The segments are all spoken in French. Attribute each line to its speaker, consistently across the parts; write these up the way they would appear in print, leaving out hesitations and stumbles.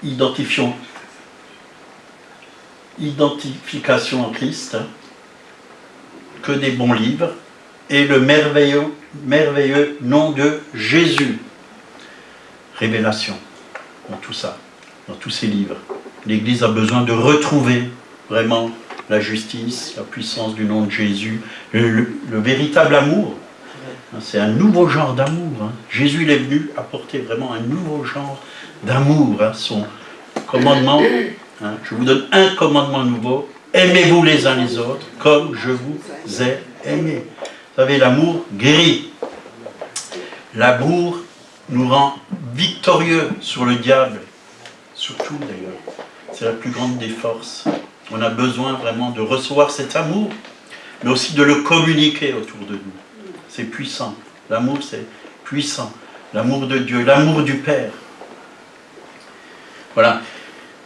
Speaker 1: identification en Christ, que des bons livres, et le merveilleux nom de Jésus. Révélation, dans tout ça, dans tous ces livres. L'Église a besoin de retrouver vraiment la justice, la puissance du nom de Jésus, le véritable amour. C'est un nouveau genre d'amour. Jésus il est venu apporter vraiment un nouveau genre d'amour. Son commandement, je vous donne un commandement nouveau, aimez-vous les uns les autres comme je vous ai aimé. Vous savez, l'amour guérit. L'amour nous rend victorieux sur le diable, surtout d'ailleurs. C'est la plus grande des forces. On a besoin vraiment de recevoir cet amour, mais aussi de le communiquer autour de nous. C'est puissant. L'amour, c'est puissant. L'amour de Dieu, l'amour du Père. Voilà.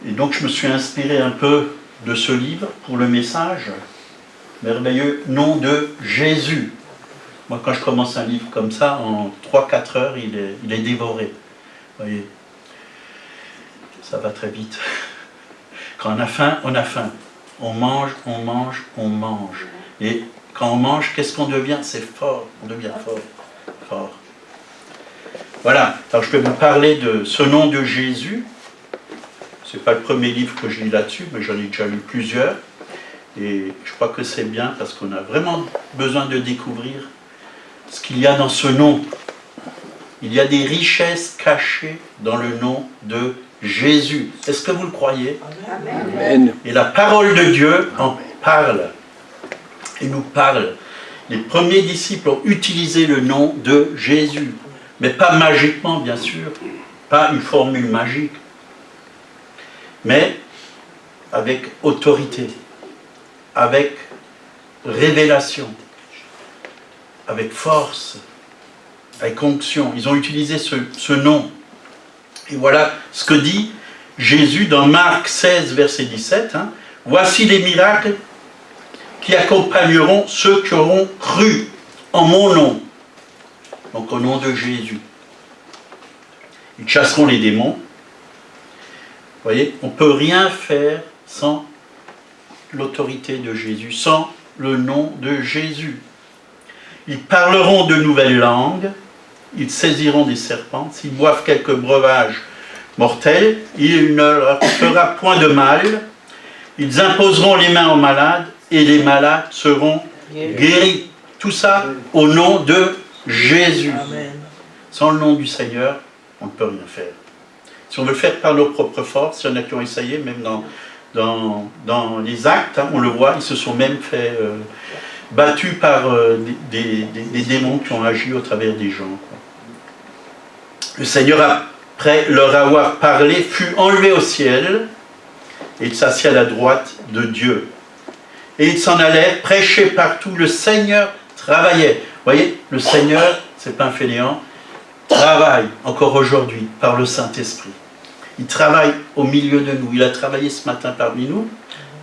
Speaker 1: Et donc, je me suis inspiré un peu de ce livre pour le message. Merveilleux nom de Jésus. Moi, quand je commence un livre comme ça, en 3-4 heures, il est dévoré. Vous voyez, ça va très vite. Quand on a faim, on a faim. On mange, on mange, on mange. Et quand on mange, qu'est-ce qu'on devient? C'est fort. On devient fort. Fort. Voilà. Alors, je vais vous parler de ce nom de Jésus. Ce n'est pas le premier livre que je lis là-dessus, mais j'en ai déjà lu plusieurs. Et je crois que c'est bien parce qu'on a vraiment besoin de découvrir ce qu'il y a dans ce nom. Il y a des richesses cachées dans le nom de Jésus. Est-ce que vous le croyez? Amen. Et la parole de Dieu en parle. Et nous parle. Les premiers disciples ont utilisé le nom de Jésus. Mais pas magiquement, bien sûr. Pas une formule magique. Mais avec autorité. Avec révélation. Avec force. Avec onction. Ils ont utilisé ce nom. Et voilà ce que dit Jésus dans Marc 16, verset 17. Voici les miracles qui accompagneront ceux qui auront cru en mon nom. Donc au nom de Jésus. Ils chasseront les démons. Vous voyez, on ne peut rien faire sans l'autorité de Jésus, sans le nom de Jésus. Ils parleront de nouvelles langues. Ils saisiront des serpents, s'ils boivent quelques breuvages mortels, il ne leur fera point de mal, ils imposeront les mains aux malades, et les malades seront guéris. Tout ça au nom de Jésus. Amen. Sans le nom du Seigneur, on ne peut rien faire. Si on veut le faire par nos propres forces, il y en a qui ont essayé, même dans les actes, on le voit, ils se sont même fait battus par des démons qui ont agi au travers des gens. Le Seigneur, après leur avoir parlé, fut enlevé au ciel et il s'assit à la droite de Dieu. Et ils s'en allèrent prêcher partout. Le Seigneur travaillait. Vous voyez, le Seigneur, c'est pas un fainéant, travaille encore aujourd'hui par le Saint-Esprit. Il travaille au milieu de nous. Il a travaillé ce matin parmi nous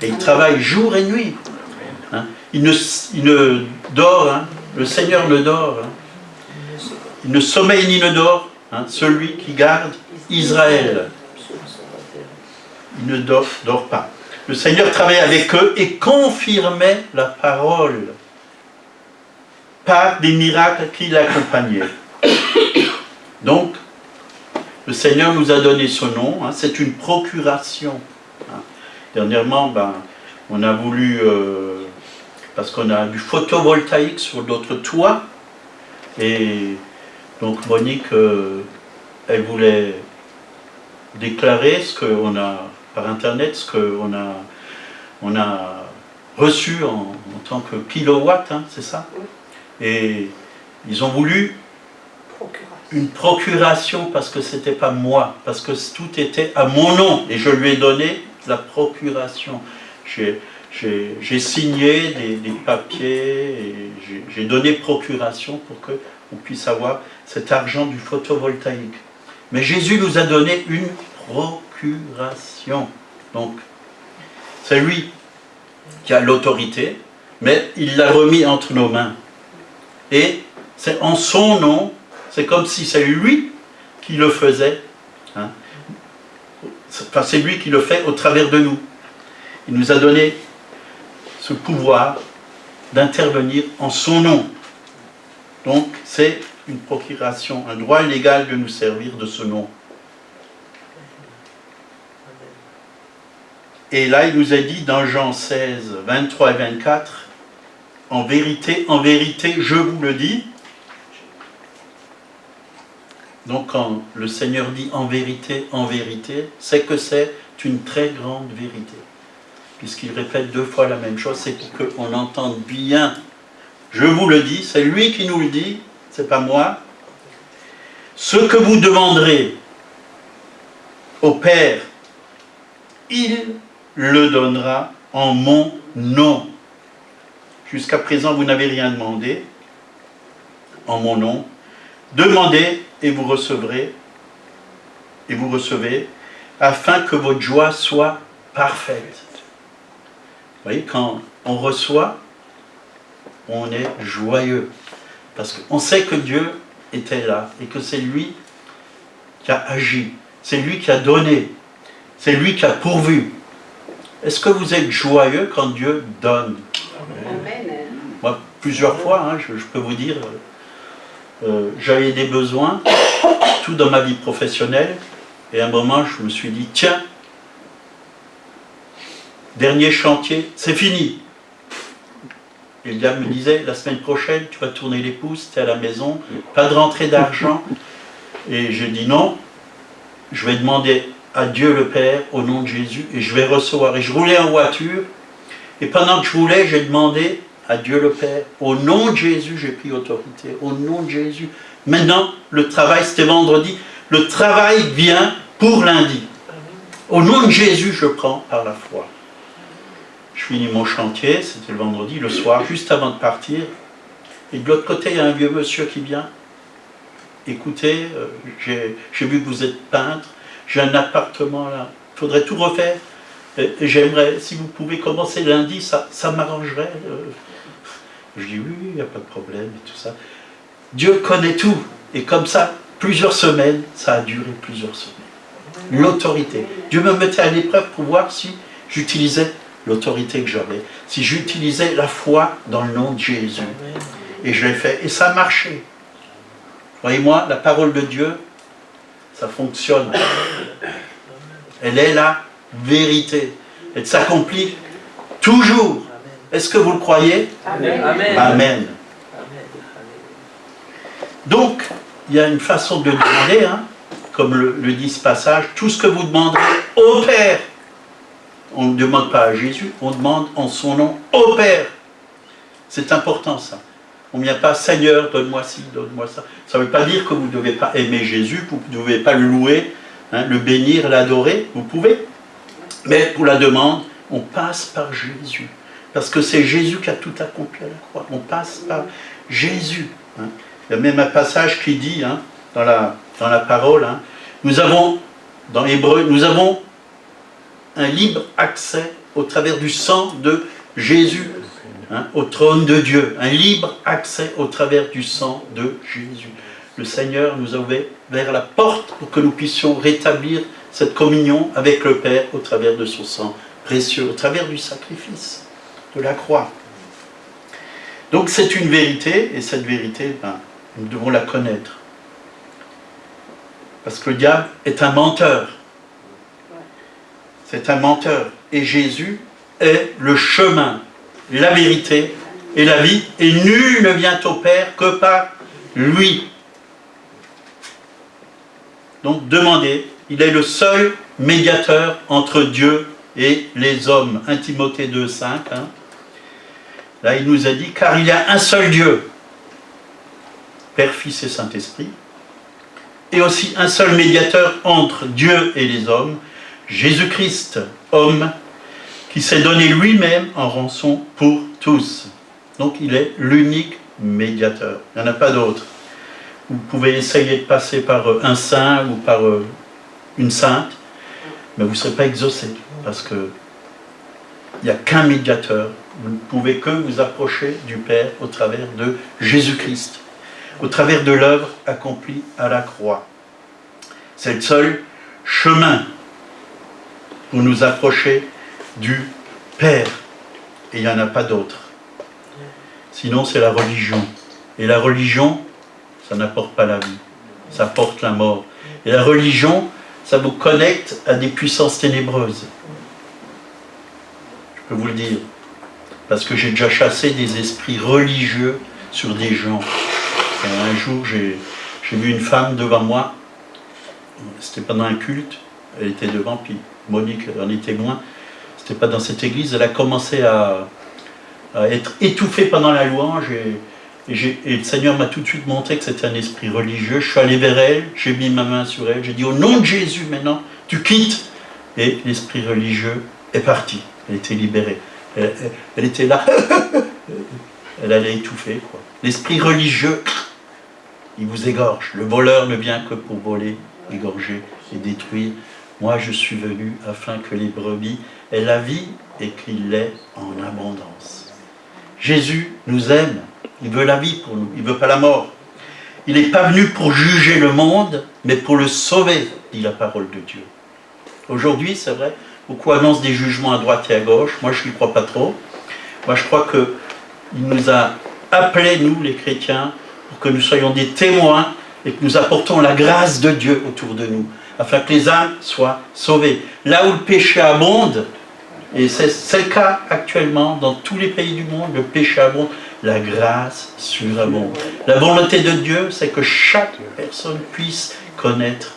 Speaker 1: et il travaille jour et nuit. Il ne dort, le Seigneur ne dort. Il ne sommeille ni ne dort. Celui qui garde Israël. Il ne dort pas. Le Seigneur travaillait avec eux et confirmait la parole par des miracles qui l'accompagnaient. Donc, le Seigneur nous a donné ce nom, c'est une procuration. Dernièrement, on a voulu, parce qu'on a du photovoltaïque sur notre toit, et donc Monique, elle voulait déclarer ce qu'on a, par internet, ce qu'on a reçu en tant que kilowatt, c'est ça? Et ils ont voulu une procuration parce que c'était pas moi, parce que tout était à mon nom, et je lui ai donné la procuration. J'ai signé des papiers, et j'ai donné procuration pour qu'on puisse avoir cet argent du photovoltaïque. Mais Jésus nous a donné une procuration. Donc, c'est lui qui a l'autorité, mais il l'a remis entre nos mains. Et c'est en son nom, c'est comme si c'est lui qui le faisait. Enfin, c'est lui qui le fait au travers de nous. Il nous a donné ce pouvoir d'intervenir en son nom. Donc, c'est une procuration, un droit légal de nous servir de ce nom. Et là, il nous a dit dans Jean 16, 23 et 24, en vérité, je vous le dis. Donc, quand le Seigneur dit en vérité, c'est que c'est une très grande vérité. Puisqu'il répète 2 fois la même chose, c'est pour qu'on entende bien. Je vous le dis, c'est lui qui nous le dit, c'est pas moi. Ce que vous demanderez au Père, il le donnera en mon nom. Jusqu'à présent, vous n'avez rien demandé en mon nom. Demandez et vous recevrez, et vous recevez, afin que votre joie soit parfaite. Vous voyez, quand on reçoit, on est joyeux. Parce qu'on sait que Dieu était là, et que c'est lui qui a agi, c'est lui qui a donné, c'est lui qui a pourvu. Est-ce que vous êtes joyeux quand Dieu donne?
Speaker 2: Amen.
Speaker 1: Moi, plusieurs fois, je peux vous dire, j'avais des besoins, tout dans ma vie professionnelle, et à un moment, je me suis dit, tiens, dernier chantier, c'est fini. Et le diable me disait, la semaine prochaine, tu vas tourner les pouces, tu es à la maison, pas de rentrée d'argent. Et j'ai dit non, je vais demander à Dieu le Père, au nom de Jésus, et je vais recevoir. Et je roulais en voiture, et pendant que je roulais, j'ai demandé à Dieu le Père, au nom de Jésus, j'ai pris autorité, au nom de Jésus. Maintenant, le travail, c'était vendredi, le travail vient pour lundi. Au nom de Jésus, je prends par la foi. Je finis mon chantier, c'était le vendredi, le soir, juste avant de partir. Et de l'autre côté, il y a un vieux monsieur qui vient. Écoutez, j'ai vu que vous êtes peintre, j'ai un appartement là, il faudrait tout refaire. Et j'aimerais, si vous pouvez commencer lundi, ça m'arrangerait. Je dis oui, il n'y a pas de problème et tout ça. Dieu connaît tout. Et comme ça, plusieurs semaines, ça a duré plusieurs semaines. L'autorité. Dieu me mettait à l'épreuve pour voir si j'utilisais l'autorité que j'avais, si j'utilisais la foi dans le nom de Jésus. Et je l'ai fait. Et ça marchait. Voyez-moi, la parole de Dieu, ça fonctionne. Elle est la vérité. Elle s'accomplit toujours. Est-ce que vous le croyez?
Speaker 2: Amen.
Speaker 3: Amen.
Speaker 1: Amen. Donc, il y a une façon de demander, comme le dit ce passage, tout ce que vous demandez au Père. On ne demande pas à Jésus, on demande en son nom au Père. C'est important ça. On ne vient pas, Seigneur, donne-moi ci, donne-moi ça. Ça ne veut pas dire que vous ne devez pas aimer Jésus, vous ne devez pas le louer, le bénir, l'adorer, vous pouvez. Mais pour la demande, on passe par Jésus. Parce que c'est Jésus qui a tout accompli à la croix. On passe par Jésus. Il y a même un passage qui dit, dans la parole, nous avons, dans Hébreu, nous avons un libre accès au travers du sang de Jésus, au trône de Dieu. Un libre accès au travers du sang de Jésus. Le Seigneur nous a ouvert la porte pour que nous puissions rétablir cette communion avec le Père au travers de son sang précieux, au travers du sacrifice de la croix. Donc c'est une vérité, et cette vérité, nous devons la connaître. Parce que le diable est un menteur. C'est un menteur. Et Jésus est le chemin, la vérité et la vie. Et nul ne vient au Père que par lui. Donc demandez, il est le seul médiateur entre Dieu et les hommes. 1 Timothée 2, 5. Là, il nous a dit, car il y a un seul Dieu, Père, Fils et Saint-Esprit, et aussi un seul médiateur entre Dieu et les hommes, Jésus-Christ, homme, qui s'est donné lui-même en rançon pour tous. Donc il est l'unique médiateur. Il n'y en a pas d'autre. Vous pouvez essayer de passer par un saint ou par une sainte, mais vous ne serez pas exaucé, parce qu'il n'y a qu'un médiateur. Vous ne pouvez que vous approcher du Père au travers de Jésus-Christ, au travers de l'œuvre accomplie à la croix. C'est le seul chemin. pour nous approcher du Père. Et il n'y en a pas d'autre. Sinon, c'est la religion. Et la religion, ça n'apporte pas la vie. Ça porte la mort. Et la religion, ça vous connecte à des puissances ténébreuses. Je peux vous le dire. Parce que j'ai déjà chassé des esprits religieux sur des gens. Et un jour, j'ai vu une femme devant moi. C'était pendant un culte. Elle était devant, puis Monique en est témoin. C'était pas dans cette église. Elle a commencé à être étouffée pendant la louange. Et le Seigneur m'a tout de suite montré que c'était un esprit religieux. Je suis allé vers elle, j'ai mis ma main sur elle. J'ai dit, au nom de Jésus, maintenant, tu quittes. Et l'esprit religieux est parti. Elle était libérée. Elle était là. Elle allait étouffer, quoi. L'esprit religieux, il vous égorge. Le voleur ne vient que pour voler, égorger et détruire. Moi, je suis venu afin que les brebis aient la vie et qu'il l'ait en abondance. Jésus nous aime. Il veut la vie pour nous. Il ne veut pas la mort. Il n'est pas venu pour juger le monde, mais pour le sauver, dit la parole de Dieu. Aujourd'hui, c'est vrai, beaucoup annoncent des jugements à droite et à gauche. Moi, je n'y crois pas trop. Moi, je crois qu'il nous a appelés, nous, les chrétiens, pour que nous soyons des témoins et que nous apportons la grâce de Dieu autour de nous, afin que les âmes soient sauvées. Là où le péché abonde, et c'est le cas actuellement dans tous les pays du monde, le péché abonde, la grâce surabonde. La volonté de Dieu, c'est que chaque personne puisse connaître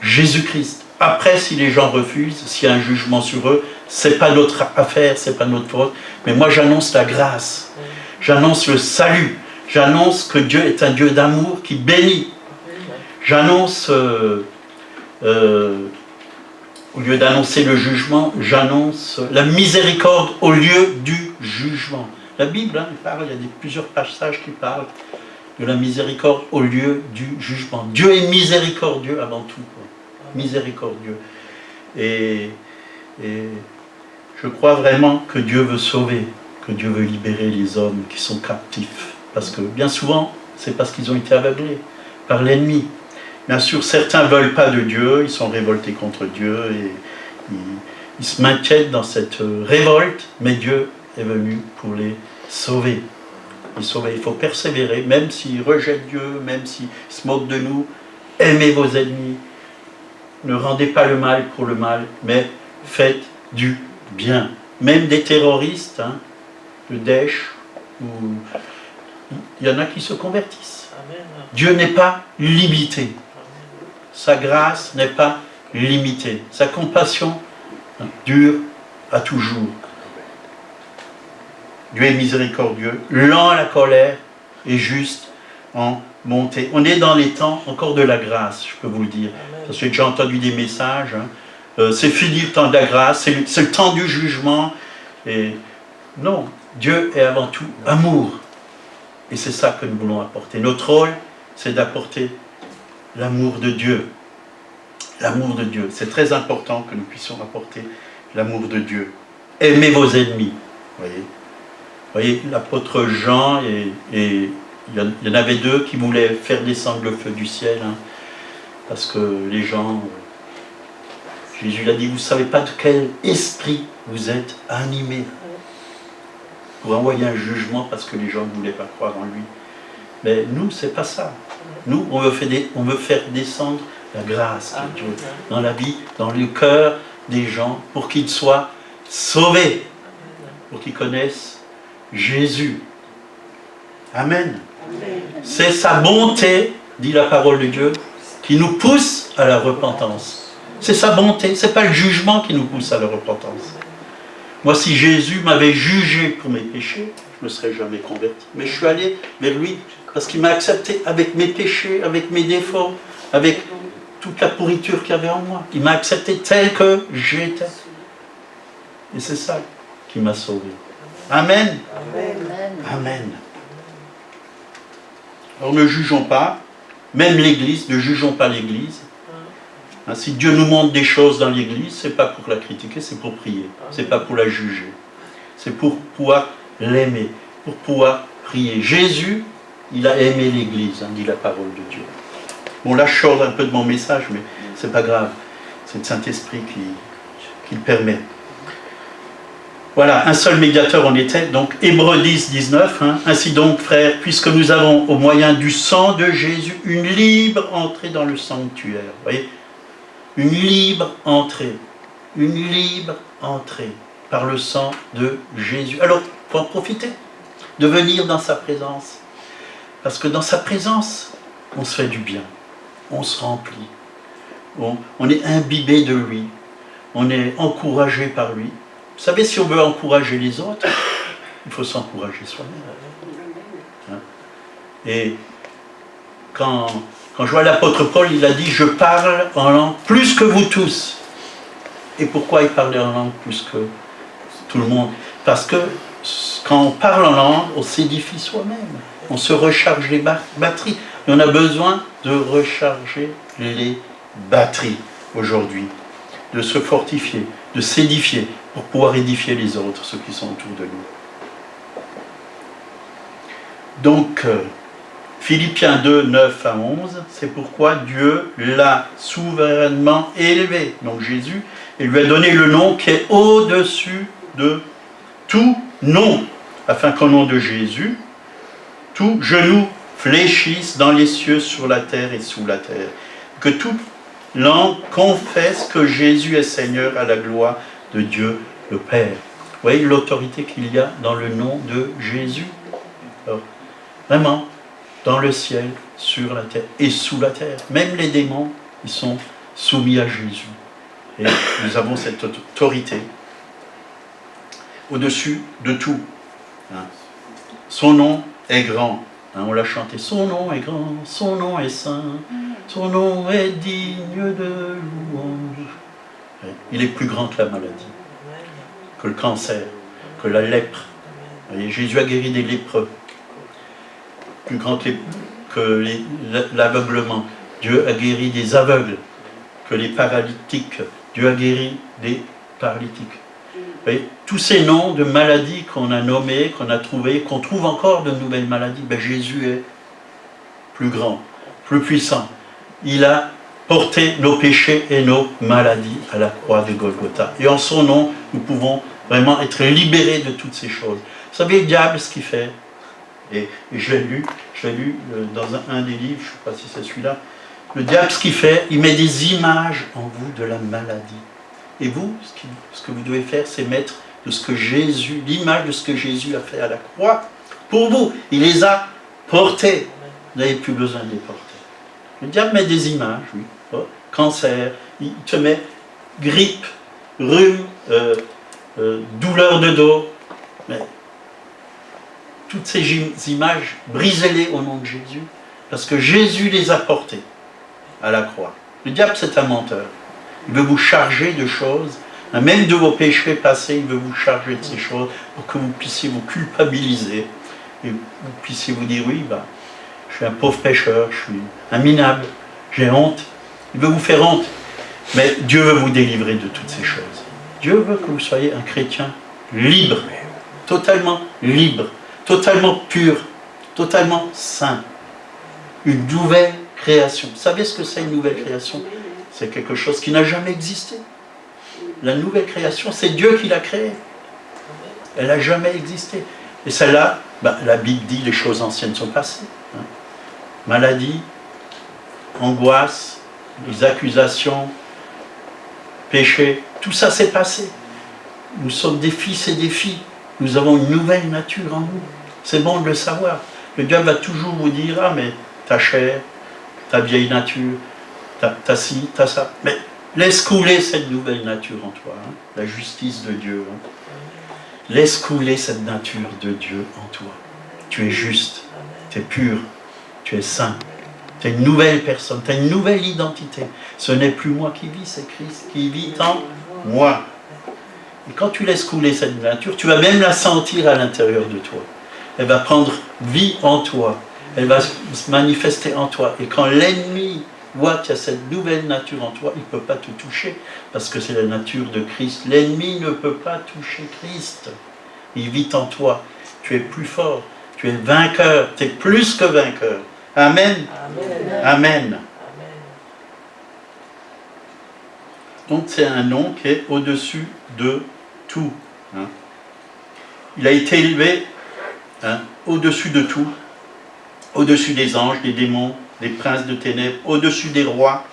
Speaker 1: Jésus-Christ. Après, si les gens refusent, s'il y a un jugement sur eux, ce n'est pas notre affaire, ce n'est pas notre faute. Mais moi, j'annonce la grâce. J'annonce le salut. J'annonce que Dieu est un Dieu d'amour qui bénit. J'annonce, au lieu d'annoncer le jugement, j'annonce la miséricorde au lieu du jugement. La Bible, hein, il y a plusieurs passages qui parlent de la miséricorde au lieu du jugement. Dieu est miséricordieux avant tout. Quoi. Miséricordieux. Et je crois vraiment que Dieu veut sauver, que Dieu veut libérer les hommes qui sont captifs. Parce que bien souvent, c'est parce qu'ils ont été aveuglés par l'ennemi. Bien sûr, certains ne veulent pas de Dieu, ils sont révoltés contre Dieu et ils se maintiennent dans cette révolte, mais Dieu est venu pour les sauver. Il faut persévérer, même s'ils rejettent Dieu, même s'ils se moquent de nous. Aimez vos ennemis. Ne rendez pas le mal pour le mal, mais faites du bien. Même des terroristes, hein, de Daesh, il y en a qui se convertissent. Dieu n'est pas limité. Sa grâce n'est pas limitée. Sa compassion dure à toujours. Dieu est miséricordieux, lent à la colère et juste en bonté. On est dans les temps encore de la grâce, je peux vous le dire. Parce que j'ai déjà entendu des messages. Hein. C'est fini le temps de la grâce, c'est le temps du jugement. Et non, Dieu est avant tout amour. Et c'est ça que nous voulons apporter. Notre rôle, c'est d'apporter l'amour de Dieu. L'amour de Dieu. C'est très important que nous puissions apporter l'amour de Dieu. Aimez vos ennemis. Vous voyez, l'apôtre Jean, et il y en avait deux qui voulaient faire descendre le feu du ciel. Hein, parce que les gens... Jésus l'a dit, vous ne savez pas de quel esprit vous êtes animés. Pour envoyer un jugement parce que les gens ne voulaient pas croire en lui. Mais nous, c'est pas ça. Nous, on veut faire descendre la grâce de Dieu dans la vie, dans le cœur des gens, pour qu'ils soient sauvés, pour qu'ils connaissent Jésus. Amen. C'est sa bonté, dit la parole de Dieu, qui nous pousse à la repentance. C'est sa bonté, ce n'est pas le jugement qui nous pousse à la repentance. Moi, si Jésus m'avait jugé pour mes péchés, je ne me serais jamais converti. Mais je suis allé vers lui parce qu'il m'a accepté avec mes péchés, avec mes défauts, avec toute la pourriture qu'il y avait en moi. Il m'a accepté tel que j'étais. Et c'est ça qui m'a sauvé. Amen. Amen. Amen. Alors ne jugeons pas, même l'Église, ne jugeons pas l'Église. Si Dieu nous montre des choses dans l'Église, ce n'est pas pour la critiquer, c'est pour prier. Ce n'est pas pour la juger. C'est pour pouvoir l'aimer, pour pouvoir prier. Jésus, il a aimé l'Église, hein, dit la parole de Dieu. Bon, là, je sors un peu de mon message, mais ce n'est pas grave. C'est le Saint-Esprit qu'il permet. Voilà, un seul médiateur en était, donc Hébreux 10, 19, hein. Ainsi donc, frères, puisque nous avons au moyen du sang de Jésus une libre entrée dans le sanctuaire, vous voyez, une libre entrée par le sang de Jésus. Alors, il faut en profiter, de venir dans sa présence, parce que dans sa présence, on se fait du bien, on se remplit, on est imbibé de lui, on est encouragé par lui. Vous savez, si on veut encourager les autres, il faut s'encourager soi-même. Hein? Et quand je vois l'apôtre Paul, il a dit « Je parle en langue plus que vous tous ». Et pourquoi il parlait en langue plus que tout le monde? Parce que quand on parle en langue, on s'édifie soi-même. On se recharge les batteries. Et on a besoin de recharger les batteries aujourd'hui, de se fortifier, de s'édifier, pour pouvoir édifier les autres, ceux qui sont autour de nous. Donc, Philippiens 2, 9 à 11, c'est pourquoi Dieu l'a souverainement élevé, donc Jésus, et lui a donné le nom qui est au-dessus de tout nom, afin qu'au nom de Jésus, tout genou fléchisse dans les cieux, sur la terre et sous la terre. Que toute langue confesse que Jésus est Seigneur, à la gloire de Dieu le Père. Vous voyez l'autorité qu'il y a dans le nom de Jésus. Alors, vraiment, dans le ciel, sur la terre et sous la terre. Même les démons, ils sont soumis à Jésus. Et nous avons cette autorité au-dessus de tout. Hein. Son nom est grand. Hein, on l'a chanté. Son nom est grand, son nom est saint, son nom est digne de louange. Il est plus grand que la maladie, que le cancer, que la lèpre. Et Jésus a guéri des lépreux, plus grand que l'aveuglement. Dieu a guéri des aveugles, que les paralytiques. Dieu a guéri des paralytiques. Et tous ces noms de maladies qu'on a nommés, qu'on a trouvés, qu'on trouve encore de nouvelles maladies, ben Jésus est plus grand, plus puissant. Il a porté nos péchés et nos maladies à la croix de Golgotha. Et en son nom, nous pouvons vraiment être libérés de toutes ces choses. Vous savez, le diable, ce qu'il fait, et je l'ai lu dans un des livres, je ne sais pas si c'est celui-là, le diable, ce qu'il fait, il met des images en vous de la maladie. Et vous, ce que vous devez faire, c'est mettre de ce que Jésus, l'image de ce que Jésus a fait à la croix, pour vous. Il les a portés. Vous n'avez plus besoin de les porter. Le diable met des images, oui. Oh, cancer, il te met grippe, rhume, douleur de dos. Mais toutes ces images, brisez-les au nom de Jésus, parce que Jésus les a portées à la croix. Le diable, c'est un menteur. Il veut vous charger de choses, même de vos péchés passés, il veut vous charger de ces choses pour que vous puissiez vous culpabiliser et vous puissiez vous dire, oui, je suis un pauvre pécheur, je suis un minable, j'ai honte. Il veut vous faire honte. Mais Dieu veut vous délivrer de toutes ces choses. Dieu veut que vous soyez un chrétien libre, totalement pur, totalement saint. Une nouvelle création. Vous savez ce que c'est une nouvelle création? C'est quelque chose qui n'a jamais existé. La nouvelle création, c'est Dieu qui l'a créée. Elle n'a jamais existé. Et celle-là, la Bible dit les choses anciennes sont passées. Hein. Maladie, angoisse, les accusations, péché, tout ça s'est passé. Nous sommes des fils et des filles. Nous avons une nouvelle nature en nous. C'est bon de le savoir. Le diable va toujours vous dire, ah mais ta chair, ta vieille nature, t'as ci, t'as ça. Mais laisse couler cette nouvelle nature en toi, hein, la justice de Dieu. Hein. Laisse couler cette nature de Dieu en toi. Tu es juste, tu es pur, tu es saint. Tu es une nouvelle personne, tu as une nouvelle identité. Ce n'est plus moi qui vis, c'est Christ qui vit en moi. Et quand tu laisses couler cette nature, tu vas même la sentir à l'intérieur de toi. Elle va prendre vie en toi. Elle va se manifester en toi. Et quand l'ennemi voit qu'il y a cette nouvelle nature en toi, il ne peut pas te toucher, parce que c'est la nature de Christ. L'ennemi ne peut pas toucher Christ. Il vit en toi. Tu es plus fort, tu es vainqueur, tu es plus que vainqueur. Amen. Amen. Amen. Donc c'est un nom qui est au-dessus de tout. Hein. Il a été élevé au-dessus de tout, au-dessus des anges, des démons, des princes de ténèbres, au-dessus des rois.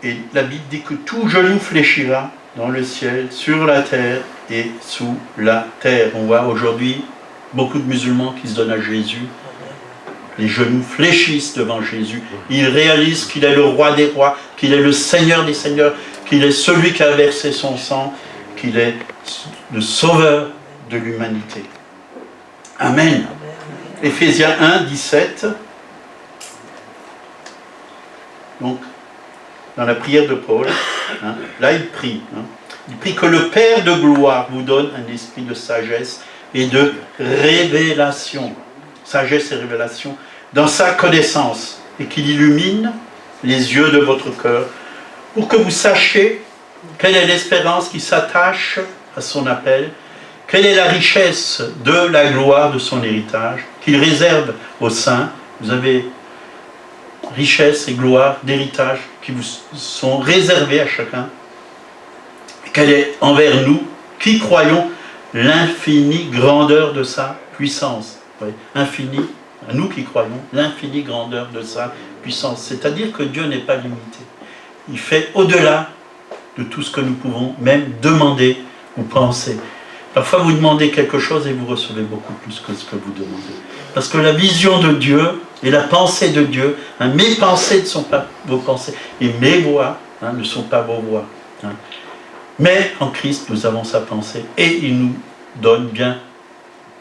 Speaker 1: Et la Bible dit que tout genou fléchira dans le ciel, sur la terre et sous la terre. On voit aujourd'hui beaucoup de musulmans qui se donnent à Jésus. Les genoux fléchissent devant Jésus. Ils réalisent qu'il est le roi des rois, qu'il est le Seigneur des seigneurs, qu'il est celui qui a versé son sang, qu'il est le sauveur de l'humanité. Amen. Éphésiens 1, 17. Donc, dans la prière de Paul, là il prie. Il prie que le Père de gloire vous donne un esprit de sagesse et de révélation. Sagesse et révélation dans sa connaissance, et qu'il illumine les yeux de votre cœur pour que vous sachiez quelle est l'espérance qui s'attache à son appel, quelle est la richesse de la gloire de son héritage qu'il réserve aux saints. Vous avez richesse et gloire d'héritage qui vous sont réservés à chacun. Quelle est envers nous qui croyons l'infinie grandeur de sa puissance. Oui, infinie, à nous qui croyons, l'infinie grandeur de sa puissance. C'est-à-dire que Dieu n'est pas limité. Il fait au-delà de tout ce que nous pouvons même demander ou penser. Parfois vous demandez quelque chose et vous recevez beaucoup plus que ce que vous demandez. Parce que la vision de Dieu et la pensée de Dieu, mes pensées ne sont pas vos pensées et mes voix ne sont pas vos voix. Mais en Christ, nous avons sa pensée et il nous donne bien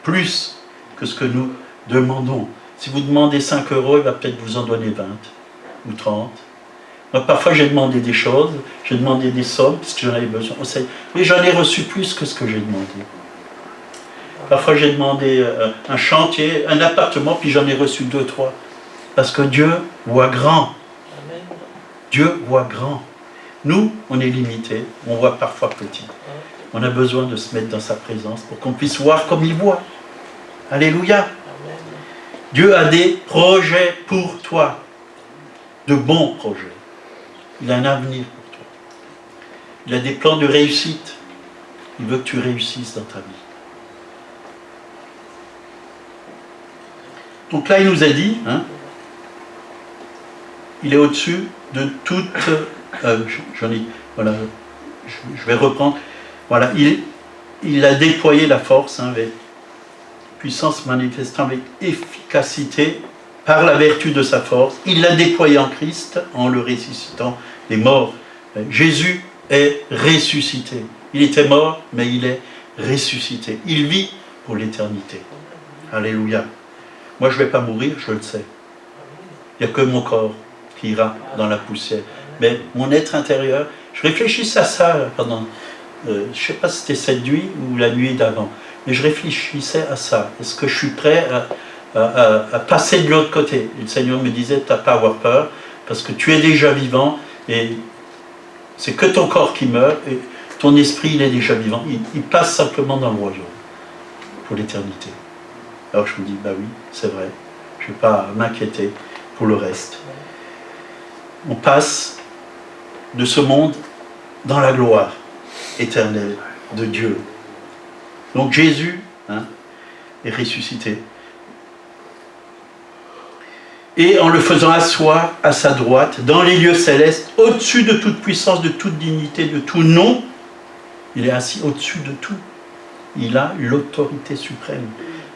Speaker 1: plus que ce que nous demandons. Si vous demandez 5 euros, il va peut-être vous en donner 20 ou 30. Moi, parfois, j'ai demandé des choses, j'ai demandé des sommes, parce que j'en avais besoin. Mais j'en ai reçu plus que ce que j'ai demandé. Parfois, j'ai demandé un chantier, un appartement, puis j'en ai reçu 2, 3. Parce que Dieu voit grand. Dieu voit grand. Nous, on est limités, on voit parfois petit. On a besoin de se mettre dans sa présence pour qu'on puisse voir comme il voit. Alléluia. Dieu a des projets pour toi. De bons projets. Il a un avenir pour toi. Il a des plans de réussite. Il veut que tu réussisses dans ta vie. Donc là, il nous a dit, il est au-dessus de toute... voilà, je vais reprendre. Voilà, il a déployé la force avec puissance manifestant avec efficacité par la vertu de sa force. Il l'a déployé en Christ en le ressuscitant des morts. Jésus est ressuscité. Il était mort, mais il est ressuscité. Il vit pour l'éternité. Alléluia. Moi, je ne vais pas mourir, je le sais. Il n'y a que mon corps qui ira dans la poussière. Mais mon être intérieur, je réfléchissais à ça pendant, je ne sais pas si c'était cette nuit ou la nuit d'avant, mais je réfléchissais à ça. Est-ce que je suis prêt à passer de l'autre côté? Et le Seigneur me disait, tu n'as pas à avoir peur, parce que tu es déjà vivant, et c'est que ton corps qui meurt, et ton esprit, il est déjà vivant. Il passe simplement dans le royaume, pour l'éternité. Alors je me dis, bah oui, c'est vrai, je ne vais pas m'inquiéter pour le reste. On passe de ce monde dans la gloire éternelle de Dieu. Donc Jésus est ressuscité. Et en le faisant asseoir à sa droite, dans les lieux célestes, au-dessus de toute puissance, de toute dignité, de tout nom, il est assis au-dessus de tout. Il a l'autorité suprême,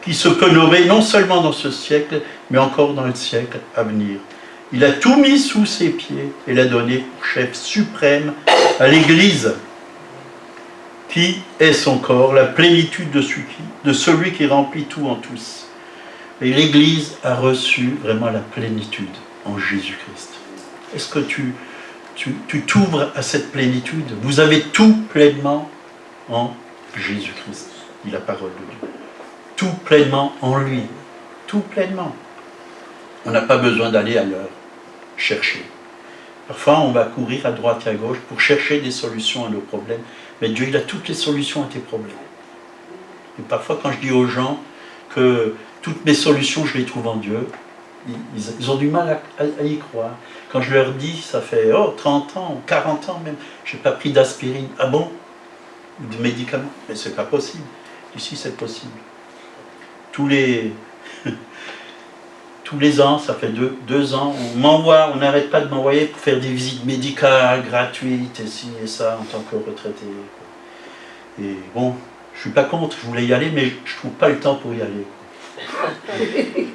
Speaker 1: qui se peut nommer non seulement dans ce siècle, mais encore dans le siècle à venir. Il a tout mis sous ses pieds et l'a donné pour chef suprême à l'Église, qui est son corps, la plénitude de celui qui remplit tout en tous. Et l'Église a reçu vraiment la plénitude en Jésus-Christ. Est-ce que tu t'ouvres à cette plénitude? Vous avez tout pleinement en Jésus-Christ, dit la parole de Dieu. Tout pleinement en lui. Tout pleinement. On n'a pas besoin d'aller ailleurs chercher. Parfois, on va courir à droite et à gauche pour chercher des solutions à nos problèmes. Mais Dieu, il a toutes les solutions à tes problèmes. Et parfois, quand je dis aux gens que toutes mes solutions, je les trouve en Dieu, ils ont du mal à y croire. Quand je leur dis, ça fait 30 ans, 40 ans même, je n'ai pas pris d'aspirine. Ah bon? De médicaments? Mais c'est pas possible. Ici, c'est possible. Tous les ans, ça fait deux ans, on n'arrête pas de m'envoyer pour faire des visites médicales gratuites, et ci et ça, en tant que retraité. Et bon, je suis pas contre, je voulais y aller, mais je trouve pas le temps pour y aller.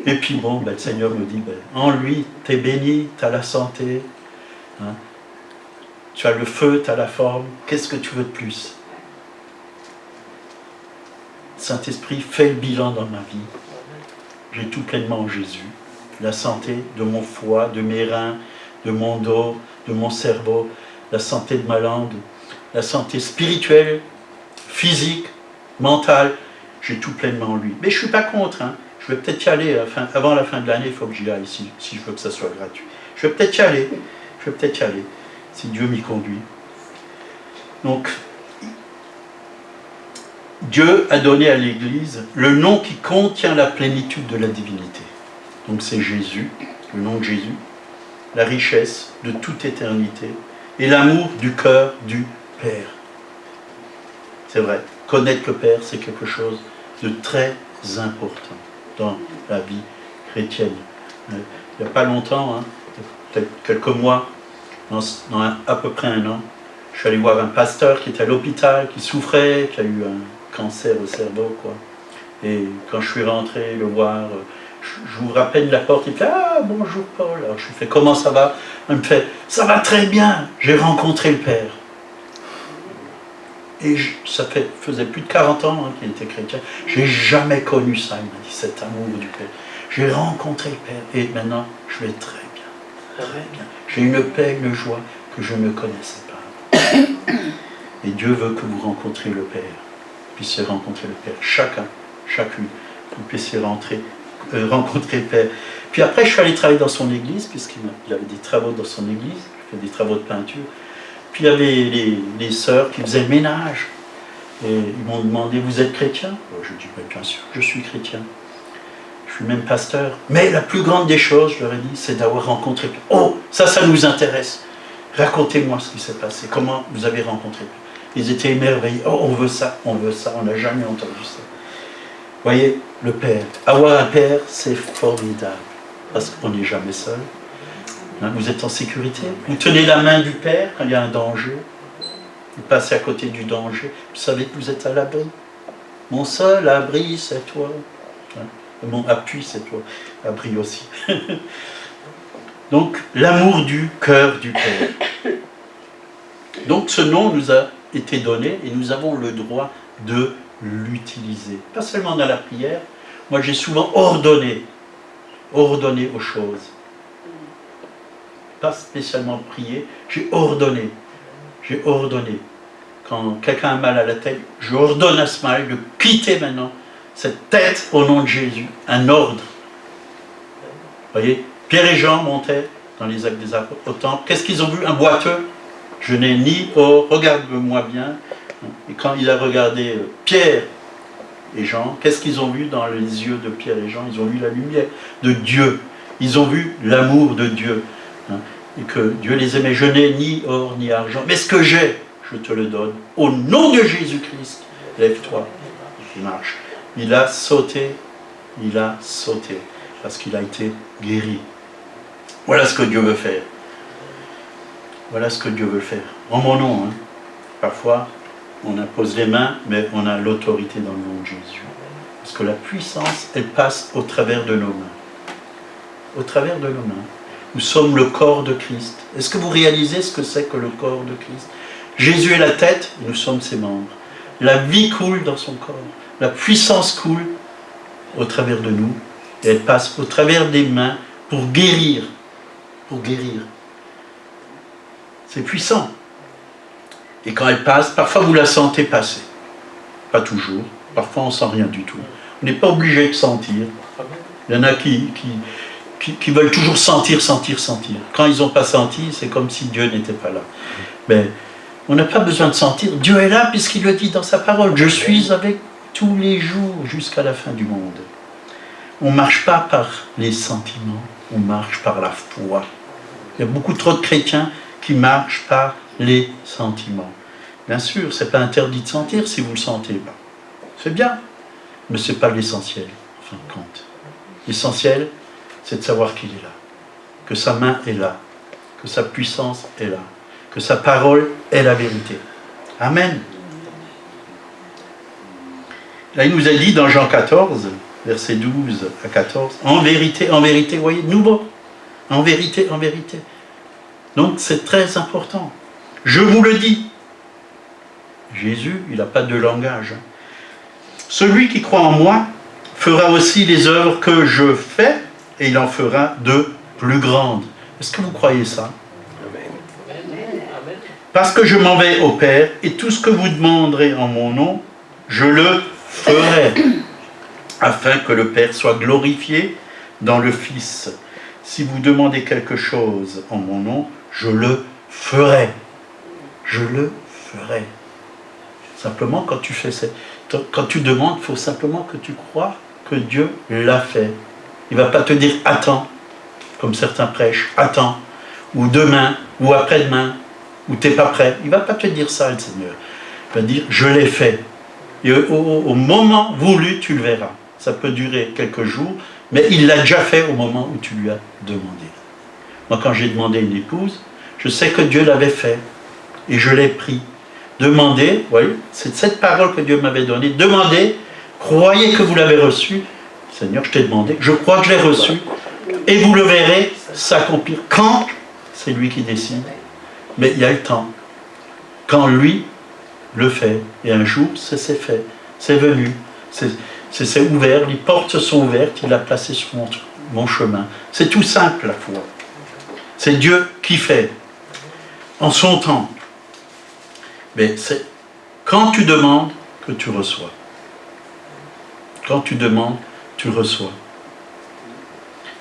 Speaker 1: Et puis bon, le Seigneur me dit, en lui, tu es béni, tu as la santé, hein, tu as le feu, tu as la forme, qu'est-ce que tu veux de plus? Saint-Esprit, fais le bilan dans ma vie. J'ai tout pleinement en Jésus. La santé de mon foie, de mes reins, de mon dos, de mon cerveau, la santé de ma langue, la santé spirituelle, physique, mentale, j'ai tout pleinement en lui. Mais je ne suis pas contre, hein. Je vais peut-être y aller, avant la fin de l'année, il faut que j'y aille, si je veux que ça soit gratuit. Je vais peut-être y aller, si Dieu m'y conduit. Donc, Dieu a donné à l'Église le nom qui contient la plénitude de la divinité. Donc c'est Jésus, le nom de Jésus, la richesse de toute éternité et l'amour du cœur du Père. C'est vrai, connaître le Père, c'est quelque chose de très important dans la vie chrétienne. Il n'y a pas longtemps, hein, peut-être quelques mois, dans à peu près un an, je suis allé voir un pasteur qui était à l'hôpital, qui souffrait, qui a eu un cancer au cerveau, quoi. Et quand je suis rentré le voir, j'ouvre à peine la porte, il me fait « Ah, bonjour Paul ». Alors je lui fais « Comment ça va ?» Il me fait « Ça va très bien, j'ai rencontré le Père ». Et ça faisait plus de 40 ans hein, qu'il était chrétien. J'ai jamais connu ça, il m'a dit, cet amour du Père. J'ai rencontré le Père et maintenant je vais très bien, très bien. J'ai une paix, une joie que je ne connaissais pas. Et Dieu veut que vous rencontriez le Père, puissiez rencontrer le Père, chacun, chacune, vous puissiez rencontrer le Père. Puis après, je suis allé travailler dans son église, puisqu'il avait des travaux dans son église, je fais des travaux de peinture. Puis il y avait les sœurs qui faisaient le ménage. Et ils m'ont demandé, vous êtes chrétien? Je dis, bien sûr, je suis chrétien. Je suis même pasteur. Mais la plus grande des choses, je leur ai dit, c'est d'avoir rencontré. Oh, ça nous intéresse. Racontez-moi ce qui s'est passé. Comment vous avez rencontré? Ils étaient émerveillés. Oh, on veut ça, on n'a jamais entendu ça. Vous voyez, le Père. Avoir un Père, c'est formidable. Parce qu'on n'est jamais seul. Vous êtes en sécurité. Vous tenez la main du Père quand il y a un danger. Vous passez à côté du danger. Vous savez que vous êtes à l'abri. Mon seul abri, c'est toi. Mon appui, c'est toi. Abri aussi. Donc, l'amour du cœur du Père. Donc, ce nom nous a été donné et nous avons le droit de l'utiliser. Pas seulement dans la prière. Moi, j'ai souvent ordonné aux choses. Pas spécialement prier, j'ai ordonné. Quand quelqu'un a mal à la tête, je ordonne à ce mal de quitter maintenant cette tête au nom de Jésus. Un ordre. Vous voyez, Pierre et Jean montaient dans les actes des apôtres au temple. Qu'est-ce qu'ils ont vu? Un boiteux. Je n'ai ni or, regarde-moi bien. Et quand il a regardé Pierre et Jean, qu'est-ce qu'ils ont vu dans les yeux de Pierre et Jean? Ils ont vu la lumière de Dieu. Ils ont vu l'amour de Dieu. Et que Dieu les aimait. Je n'ai ni or ni argent, mais ce que j'ai, je te le donne. Au nom de Jésus-Christ, lève-toi. Il marche. Il a sauté, parce qu'il a été guéri. Voilà ce que Dieu veut faire. Voilà ce que Dieu veut faire. En mon nom, hein. Parfois, on impose les mains, mais on a l'autorité dans le nom de Jésus. Parce que la puissance, elle passe au travers de nos mains. Au travers de nos mains. Nous sommes le corps de Christ. Est-ce que vous réalisez ce que c'est que le corps de Christ? Jésus est la tête, et nous sommes ses membres. La vie coule dans son corps. La puissance coule au travers de nous. Et elle passe au travers des mains pour guérir. Pour guérir. C'est puissant. Et quand elle passe, parfois vous la sentez passer. Pas toujours. Parfois on ne sent rien du tout. On n'est pas obligé de sentir. Il y en a qui veulent toujours sentir. Quand ils n'ont pas senti, c'est comme si Dieu n'était pas là. Mais on n'a pas besoin de sentir. Dieu est là puisqu'il le dit dans sa parole. Je suis avec tous les jours jusqu'à la fin du monde. On ne marche pas par les sentiments, on marche par la foi. Il y a beaucoup trop de chrétiens qui marchent par les sentiments. Bien sûr, ce n'est pas interdit de sentir si vous ne le sentez pas. C'est bien, mais ce n'est pas l'essentiel, en fin de compte. L'essentiel, c'est de savoir qu'il est là, que sa main est là, que sa puissance est là, que sa parole est la vérité. Amen. Là, il nous a dit dans Jean 14, versets 12 à 14, en vérité, vous voyez, nouveau, en vérité, en vérité. Donc, c'est très important. Je vous le dis. Jésus, il n'a pas de langage. Celui qui croit en moi fera aussi les œuvres que je fais, et il en fera de plus grandes. Est-ce que vous croyez ça? Parce que je m'en vais au Père, et tout ce que vous demanderez en mon nom, je le ferai, afin que le Père soit glorifié dans le Fils. Si vous demandez quelque chose en mon nom, je le ferai. Je le ferai. Simplement, quand tu fais quand tu demandes, il faut simplement que tu crois que Dieu l'a fait. Il ne va pas te dire « attends », comme certains prêchent, « attends », ou « demain », ou « après-demain », ou « t'es pas prêt ». Il ne va pas te dire ça, le Seigneur. Il va dire « je l'ai fait ». Et au moment voulu, tu le verras. Ça peut durer quelques jours, mais il l'a déjà fait au moment où tu lui as demandé. Moi, quand j'ai demandé une épouse, je sais que Dieu l'avait fait, et je l'ai pris. Demandez, vous voyez, c'est cette parole que Dieu m'avait donnée. Demandez, croyez que vous l'avez reçue. Seigneur, je t'ai demandé, je crois que je l'ai reçu, et vous le verrez s'accomplir. Quand? C'est lui qui décide. Mais il y a le temps. Quand lui le fait, et un jour, c'est fait, c'est venu, c'est ouvert, les portes sont ouvertes, il a placé sur mon chemin. C'est tout simple, la foi. C'est Dieu qui fait, en son temps. Mais c'est quand tu demandes que tu reçois. Quand tu demandes, tu reçois.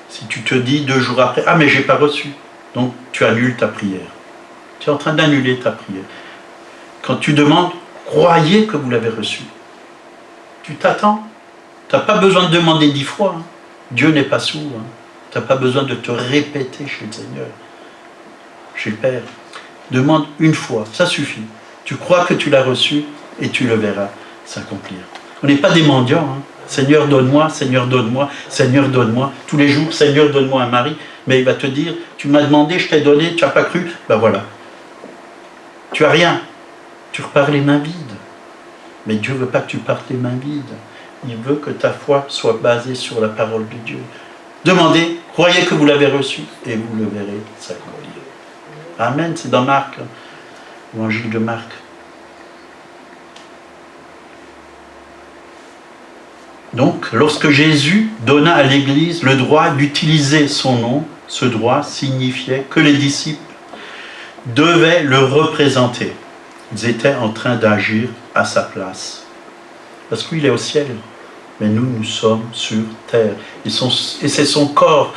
Speaker 1: Si tu te dis 2 jours après, ah mais j'ai pas reçu, donc tu annules ta prière. Tu es en train d'annuler ta prière. Quand tu demandes, croyez que vous l'avez reçu. Tu t'attends. Tu n'as pas besoin de demander 10 fois. Hein. Dieu n'est pas sourd. Hein. Tu n'as pas besoin de te répéter chez le Seigneur, chez le Père. Demande une fois, ça suffit. Tu crois que tu l'as reçu et tu le verras s'accomplir. On n'est pas des mendiants. Hein. Seigneur, donne-moi, Seigneur, donne-moi, Seigneur, donne-moi. Tous les jours, Seigneur, donne-moi un mari. Mais il va te dire, tu m'as demandé, je t'ai donné, tu n'as pas cru. Ben voilà. Tu n'as rien. Tu repars les mains vides. Mais Dieu ne veut pas que tu partes les mains vides. Il veut que ta foi soit basée sur la parole de Dieu. Demandez, croyez que vous l'avez reçu et vous le verrez s'accomplir. Amen, c'est dans Marc, l'évangile de Marc. Donc, lorsque Jésus donna à l'Église le droit d'utiliser son nom, ce droit signifiait que les disciples devaient le représenter. Ils étaient en train d'agir à sa place. Parce qu'il est au ciel, mais nous sommes sur terre. Et c'est son corps,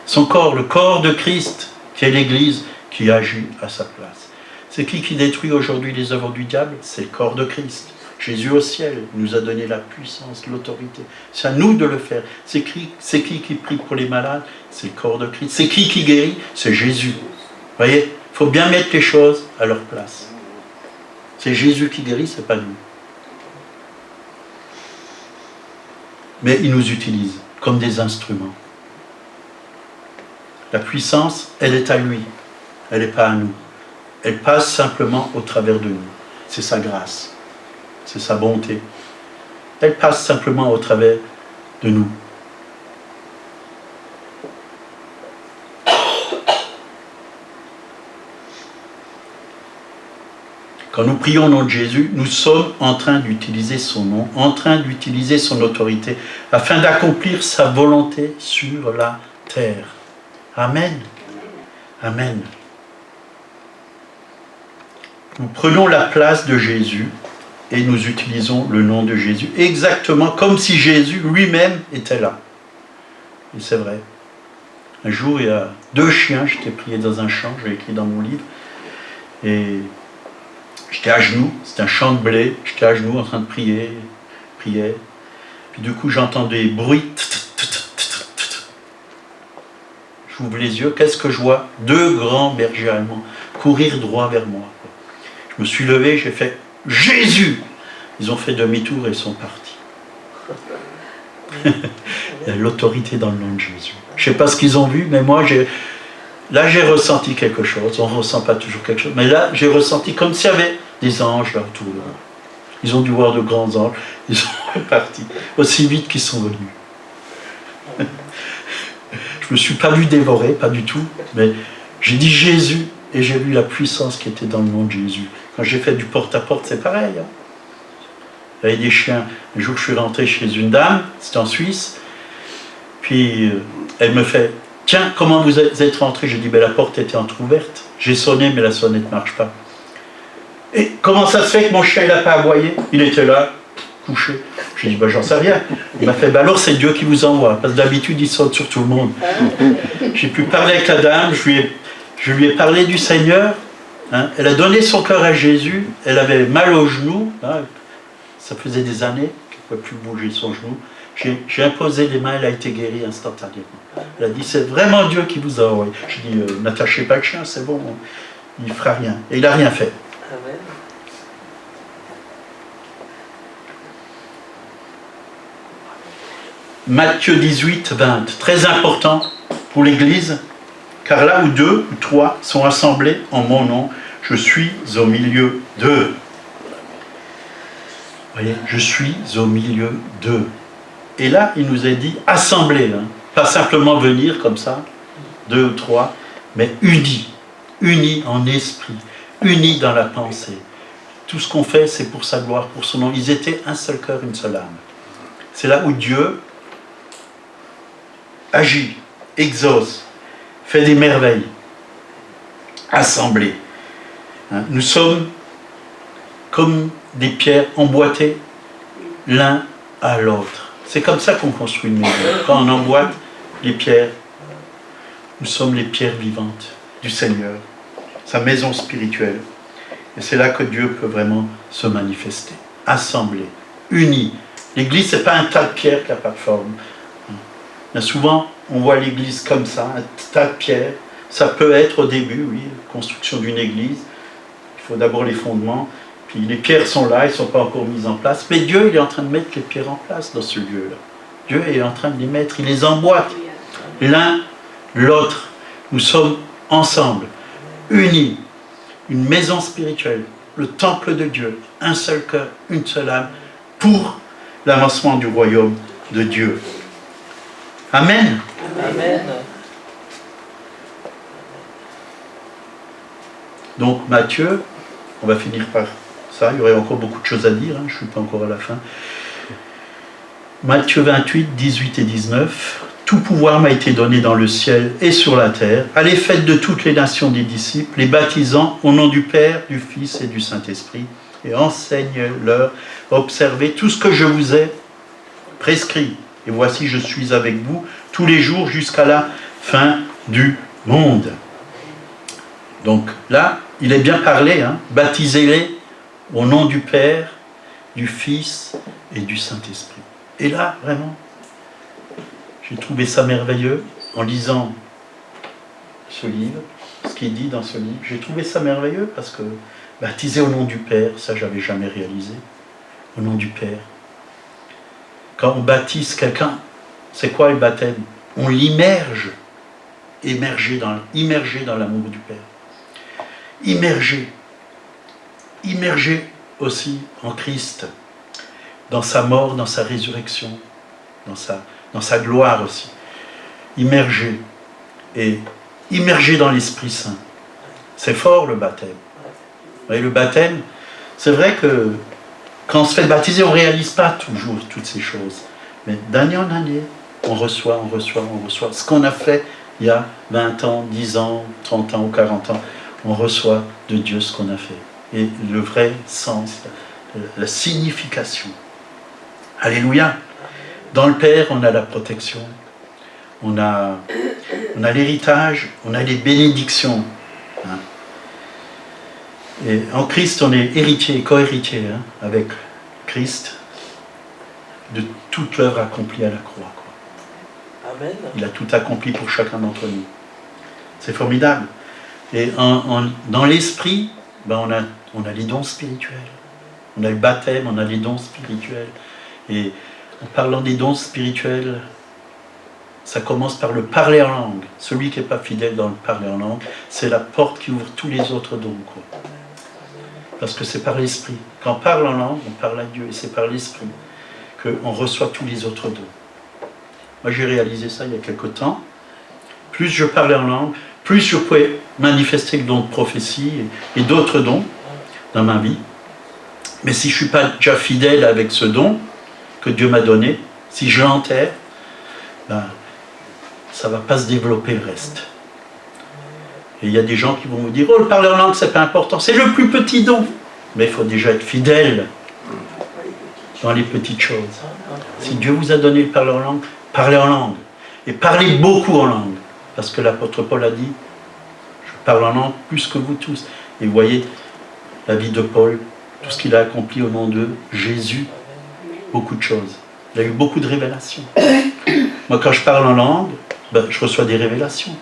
Speaker 1: le corps de Christ, qui est l'Église, qui agit à sa place. C'est qui détruit aujourd'hui les œuvres du diable? C'est le corps de Christ. Jésus au ciel nous a donné la puissance, l'autorité. C'est à nous de le faire. C'est qui prie pour les malades? C'est le corps de Christ. C'est qui guérit? C'est Jésus. Vous voyez, il faut bien mettre les choses à leur place. C'est Jésus qui guérit, ce n'est pas nous. Mais il nous utilise comme des instruments. La puissance, elle est à lui. Elle n'est pas à nous. Elle passe simplement au travers de nous. C'est sa grâce. C'est sa bonté. Elle passe simplement au travers de nous. Quand nous prions au nom de Jésus, nous sommes en train d'utiliser son nom, en train d'utiliser son autorité, afin d'accomplir sa volonté sur la terre. Amen. Amen. Nous prenons la place de Jésus et nous utilisons le nom de Jésus, exactement comme si Jésus lui-même était là. Et c'est vrai. Un jour, il y a 2 chiens, j'étais prié dans un champ, j'ai écrit dans mon livre, et j'étais à genoux, c'était un champ de blé, j'étais à genoux en train de prier, priais. Puis du coup, j'entends des bruits, j'ouvre les yeux, qu'est-ce que je vois? 2 grands bergers allemands courir droit vers moi. Je me suis levé, j'ai fait « Jésus !» Ils ont fait demi-tour et ils sont partis. Il y a l'autorité dans le nom de Jésus. Je ne sais pas ce qu'ils ont vu, mais moi, là, j'ai ressenti quelque chose. On ne ressent pas toujours quelque chose. Mais là, j'ai ressenti comme s'il y avait des anges là autour de moi. Ils ont dû voir de grands anges. Ils sont repartis aussi vite qu'ils sont venus. Je ne me suis pas vu dévorer, pas du tout. Mais j'ai dit Jésus et j'ai vu la puissance qui était dans le nom de Jésus. Quand j'ai fait du porte-à-porte, c'est pareil. Hein. Il y avait des chiens. Un jour, je suis rentré chez une dame, c'était en Suisse. Puis, elle me fait « Tiens, comment vous êtes rentré ?» J'ai dit ben, « La porte était entrouverte. J'ai sonné, mais la sonnette ne marche pas. » Et comment ça se fait que mon chien n'a pas aboyé? Il était là, couché. J'ai dit ben, « J'en sais rien. » Il m'a fait ben, « Alors, c'est Dieu qui vous envoie. » Parce que d'habitude, il saute sur tout le monde. J'ai pu parler avec la dame, je lui ai parlé du Seigneur. Hein. Elle a donné son cœur à Jésus. Elle avait mal au genou. Hein. Ça faisait des années qu'elle ne pouvait plus bouger son genou. J'ai imposé les mains, elle a été guérie instantanément. Elle a dit, c'est vraiment Dieu qui vous a envoyé. Je dis, n'attachez pas le chien, c'est bon, il ne fera rien. Et il n'a rien fait.
Speaker 2: Amen.
Speaker 1: Matthieu 18, 20, très important pour l'Église, car là où 2 ou 3 sont assemblés en mon nom, je suis au milieu d'eux. Vous voyez, je suis au milieu d'eux. Et là, il nous a dit assemblés, hein. Pas simplement venir comme ça, 2 ou 3, mais unis, unis en esprit, unis dans la pensée. Tout ce qu'on fait, c'est pour sa gloire, pour son nom. Ils étaient un seul cœur, une seule âme. C'est là où Dieu agit, exauce, fait des merveilles, assemblés. Hein. Nous sommes comme des pierres emboîtées l'un à l'autre. C'est comme ça qu'on construit une maison. Quand on emboîte les pierres, nous sommes les pierres vivantes du Seigneur, sa maison spirituelle. Et c'est là que Dieu peut vraiment se manifester. Assemblés, unis. L'église, ce n'est pas un tas de pierres qui n'a pas de forme. Là, souvent, on voit l'église comme ça, un tas de pierres. Ça peut être au début, oui, la construction d'une église. Il faut d'abord les fondements. Puis les pierres sont là, elles ne sont pas encore mises en place. Mais Dieu, il est en train de mettre les pierres en place dans ce lieu-là. Dieu est en train de les mettre, il les emboîte. L'un, l'autre. Nous sommes ensemble, unis. Une maison spirituelle, le temple de Dieu. Un seul cœur, une seule âme, pour l'avancement du royaume de Dieu. Amen.
Speaker 2: Amen.
Speaker 1: Donc Matthieu, on va finir par ça, il y aurait encore beaucoup de choses à dire, hein, je ne suis pas encore à la fin. Matthieu 28, 18 et 19. Tout pouvoir m'a été donné dans le ciel et sur la terre. Allez, faites de toutes les nations des disciples, les baptisant au nom du Père, du Fils et du Saint-Esprit, et enseignez-leur à observer tout ce que je vous ai prescrit. Et voici, je suis avec vous tous les jours jusqu'à la fin du monde. Donc là, il est bien parlé, hein, baptisez-les au nom du Père, du Fils et du Saint-Esprit. Et là, vraiment, j'ai trouvé ça merveilleux en lisant ce livre, ce qui est dit dans ce livre. J'ai trouvé ça merveilleux parce que baptiser au nom du Père, ça, j'avais jamais réalisé. Au nom du Père. Quand on baptise quelqu'un, c'est quoi le baptême? On l'immerge, immergé dans l'amour du Père. Immergé aussi en Christ, dans sa mort, dans sa résurrection, dans sa gloire aussi. Immergé, et immergé dans l'Esprit Saint. C'est fort le baptême. Vous voyez, le baptême, c'est vrai que quand on se fait baptiser, on ne réalise pas toujours toutes ces choses. Mais d'année en année, on reçoit. Ce qu'on a fait il y a 20 ans, 10 ans, 30 ans ou 40 ans, on reçoit de Dieu ce qu'on a fait. Et le vrai sens, la signification. Alléluia. Dans le Père, on a la protection, on a l'héritage, on a les bénédictions. Hein. Et en Christ, on est héritier, co-héritier, hein, avec Christ, de toute l'œuvre accomplie à la croix. Quoi.
Speaker 2: Amen.
Speaker 1: Il a tout accompli pour chacun d'entre nous. C'est formidable. Et dans l'esprit, ben on a les dons spirituels. On a le baptême, on a les dons spirituels. Et en parlant des dons spirituels, ça commence par le parler en langue. Celui qui n'est pas fidèle dans le parler en langue, c'est la porte qui ouvre tous les autres dons, quoi. Parce que c'est par l'esprit. Quand on parle en langue, on parle à Dieu. Et c'est par l'esprit qu'on reçoit tous les autres dons. Moi, j'ai réalisé ça il y a quelque temps. Plus je parlais en langue, plus je pouvais manifester le don de prophétie et d'autres dons dans ma vie. Mais si je ne suis pas déjà fidèle avec ce don que Dieu m'a donné, si je l'enterre, ben, ça ne va pas se développer le reste. Et il y a des gens qui vont vous dire, oh, le parler en langue, c'est pas important, c'est le plus petit don. Mais il faut déjà être fidèle dans les petites choses. Si Dieu vous a donné le parler en langue, parlez en langue. Et parlez beaucoup en langue. Parce que l'apôtre Paul a dit, je parle en langue plus que vous tous. Et vous voyez la vie de Paul, tout ce qu'il a accompli au nom de Jésus, beaucoup de choses. Il a eu beaucoup de révélations. Moi, quand je parle en langue, ben, je reçois des révélations.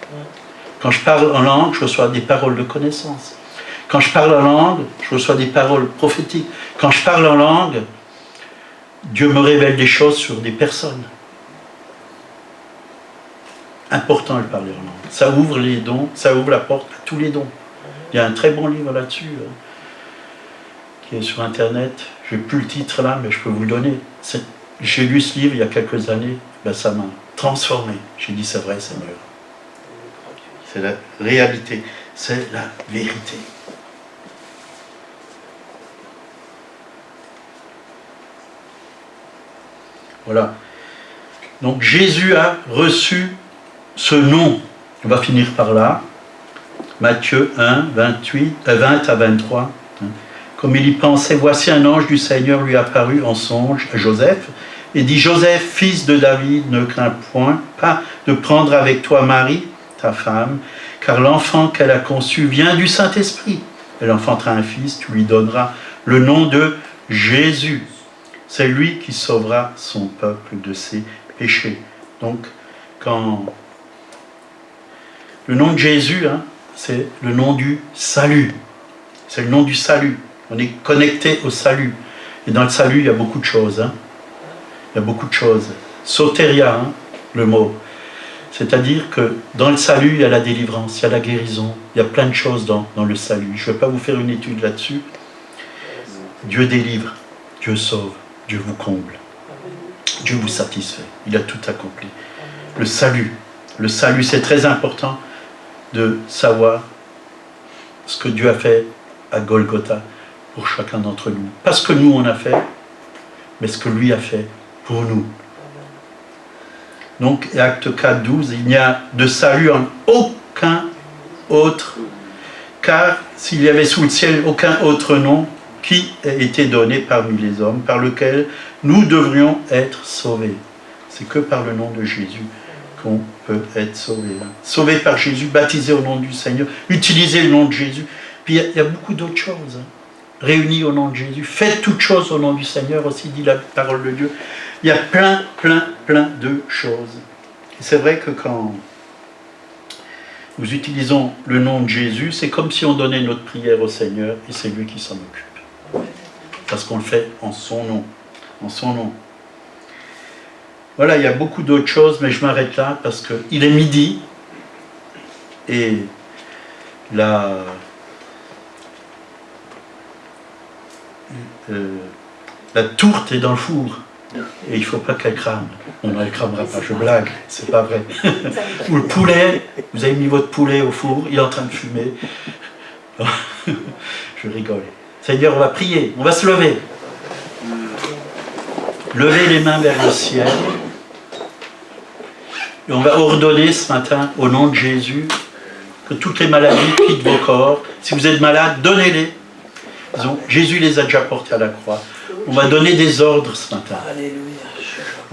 Speaker 1: Quand je parle en langue, je reçois des paroles de connaissance. Quand je parle en langue, je reçois des paroles prophétiques. Quand je parle en langue, Dieu me révèle des choses sur des personnes. Important de parler en langue. Ça ouvre les dons, ça ouvre la porte à tous les dons. Il y a un très bon livre là-dessus, qui est sur Internet. Je n'ai plus le titre là, mais je peux vous le donner. J'ai lu ce livre il y a quelques années, ben, ça m'a transformé. J'ai dit, c'est vrai, Seigneur. C'est la réalité, c'est la vérité. Voilà. Donc Jésus a reçu ce nom. On va finir par là. Matthieu 1, 20 à 23. Comme il y pensait, voici un ange du Seigneur lui apparut en songe à Joseph et dit, Joseph, fils de David, ne crains point pas de prendre avec toi Marie, ta femme, car l'enfant qu'elle a conçu vient du Saint-Esprit. Elle enfantera un fils, tu lui donneras le nom de Jésus. C'est lui qui sauvera son peuple de ses péchés. Donc, quand le nom de Jésus, hein, c'est le nom du salut. C'est le nom du salut. On est connecté au salut. Et dans le salut, il y a beaucoup de choses. Hein. Il y a beaucoup de choses. Soteria, hein, le mot. C'est-à-dire que dans le salut, il y a la délivrance, il y a la guérison, il y a plein de choses dans le salut. Je ne vais pas vous faire une étude là-dessus. Dieu délivre, Dieu sauve, Dieu vous comble, Dieu vous satisfait. Il a tout accompli. Le salut, c'est très important de savoir ce que Dieu a fait à Golgotha pour chacun d'entre nous. Pas ce que nous on a fait, mais ce que lui a fait pour nous. Donc, acte 4, 12, il n'y a de salut en aucun autre, car s'il y avait sous le ciel aucun autre nom qui ait été donné parmi les hommes, par lequel nous devrions être sauvés. C'est que par le nom de Jésus qu'on peut être sauvé. Sauvé par Jésus, baptisé au nom du Seigneur, utilisez le nom de Jésus. Puis il y a beaucoup d'autres choses. Réunis au nom de Jésus, faites toutes choses au nom du Seigneur, aussi dit la parole de Dieu. Il y a plein de choses. C'est vrai que quand nous utilisons le nom de Jésus, c'est comme si on donnait notre prière au Seigneur et c'est lui qui s'en occupe. Parce qu'on le fait en son nom. En son nom. Voilà, il y a beaucoup d'autres choses, mais je m'arrête là parce qu'il est midi et la tourte est dans le four. Et il ne faut pas qu'elle crame. Non, elle ne cramera pas, je blague, c'est pas vrai. Ou le poulet, vous avez mis votre poulet au four, il est en train de fumer. Je rigole. Seigneur, on va prier, on va se lever. Levez les mains vers le ciel. Et on va ordonner ce matin, au nom de Jésus, que toutes les maladies quittent vos corps. Si vous êtes malade, donnez-les. Jésus les a déjà portés à la croix. On va donner des ordres ce matin.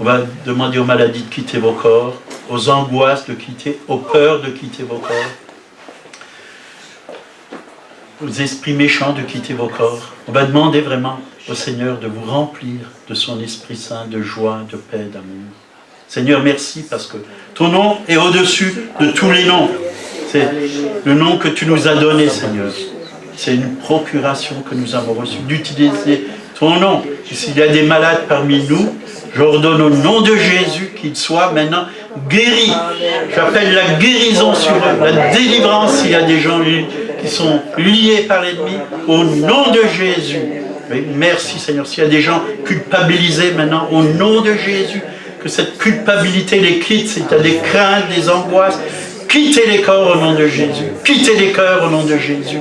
Speaker 1: On va demander aux maladies de quitter vos corps, aux angoisses de quitter, aux peurs de quitter vos corps, aux esprits méchants de quitter vos corps. On va demander vraiment au Seigneur de vous remplir de son Esprit Saint, de joie, de paix, d'amour. Seigneur, merci parce que ton nom est au-dessus de tous les noms. C'est le nom que tu nous as donné, Seigneur. C'est une procuration que nous avons reçue d'utiliser ton nom. Et s'il y a des malades parmi nous, j'ordonne au nom de Jésus qu'ils soient maintenant guéris. J'appelle la guérison sur eux, la délivrance s'il y a des gens qui sont liés par l'ennemi. Au nom de Jésus. Oui, merci Seigneur. S'il y a des gens culpabilisés maintenant, au nom de Jésus, que cette culpabilité les quitte. Si tu as des craintes, des angoisses, quittez les corps au nom de Jésus. Quittez les cœurs au nom de Jésus.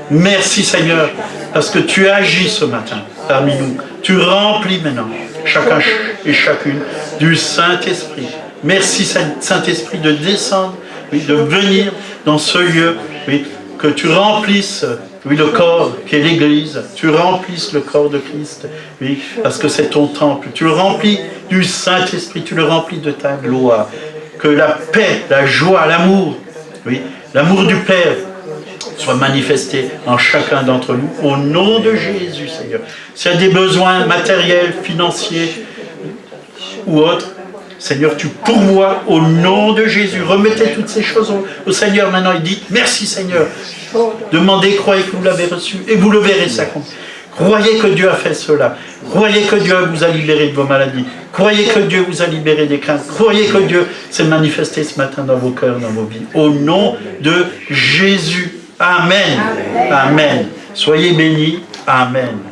Speaker 1: Merci Seigneur, parce que tu agis ce matin parmi nous. Tu remplis maintenant chacun et chacune du Saint-Esprit. Merci Saint-Esprit de descendre, oui, de venir dans ce lieu, oui, que tu remplisses, oui, le corps qui est l'Église, tu remplisses le corps de Christ, oui, parce que c'est ton temple. Tu le remplis du Saint-Esprit, tu le remplis de ta gloire. Que la paix, la joie, l'amour, oui, l'amour du Père soit manifesté en chacun d'entre nous, au nom de Jésus, Seigneur. S'il y a des besoins matériels, financiers ou autres, Seigneur, tu pourvois au nom de Jésus. Remettez toutes ces choses au Seigneur maintenant. Il dit, merci Seigneur. Demandez, croyez que vous l'avez reçu et vous le verrez s'accomplir. Croyez que Dieu a fait cela. Croyez que Dieu vous a libéré de vos maladies. Croyez que Dieu vous a libéré des craintes. Croyez que Dieu s'est manifesté ce matin dans vos cœurs, dans vos vies. Au nom de Jésus. Amen. Amen. Soyez bénis. Amen.